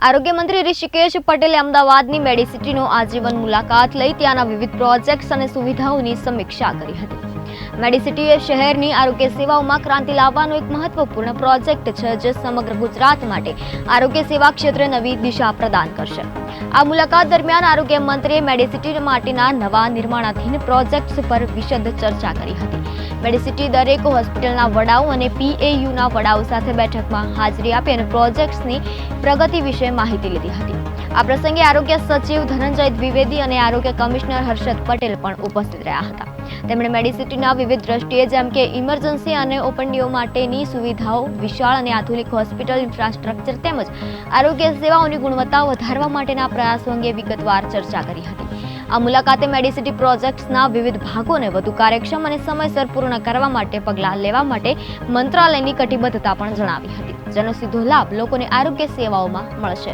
આરોગ્ય મંત્રી ઋષિકેશ પટેલે અમદાવાદની મેડિસિટીનો આજીવન મુલાકાત લઈ ત્યાંના વિવિધ પ્રોજેક્ટ્સ અને સુવિધાઓની સમીક્ષા કરી હતી. મેડિસિટી એ શહેરની આરોગ્ય સેવાઓમાં ક્રાંતિ લાવવાનો એક મહત્વપૂર્ણ પ્રોજેક્ટ છે, જે સમગ્ર ગુજરાત માટે આરોગ્ય સેવા ક્ષેત્રે નવી દિશા પ્રદાન કરશે. આ મુલાકાત દરમિયાન આરોગ્ય મંત્રીએ મેડિસિટી માટેના નવા નિર્માણાધીન પ્રોજેક્ટ્સ પર વિશદ ચર્ચા કરી હતી. મેડિસિટી દરેક હોસ્પિટલના વડાઓ અને PAUના વડાઓ સાથે બેઠકમાં હાજરી આપી અને પ્રોજેક્ટ્સની પ્રગતિ વિશે માહિતી લીધી હતી. આ પ્રસંગે આરોગ્ય સચિવ ધનંજય દ્વિવેદી અને આરોગ્ય કમિશનર હર્ષદ પટેલ પણ ઉપસ્થિત રહ્યા હતા. તેમણે મેડિસિટીના વિવિધ દ્રષ્ટિએ જેમ કે ઇમરજન્સી અને ઓપનડીઓ માટેની સુવિધાઓ, વિશાળ અને આધુનિક હોસ્પિટલ ઇન્ફ્રાસ્ટ્રક્ચર તેમજ આરોગ્ય સેવાઓની ગુણવત્તા વધારવા માટેના પ્રયાસો અંગે વિગતવાર ચર્ચા કરી હતી. આ મુલાકાતે મેડિસિટી પ્રોજેક્ટ્સના વિવિધ ભાગોને વધુ કાર્યક્ષમ અને સમયસર પૂર્ણ કરવા માટે પગલાં લેવા માટે મંત્રાલયની કટિબદ્ધતા પણ જણાવી હતી, જેનો સીધો લાભ લોકોને આરોગ્ય સેવાઓમાં મળશે.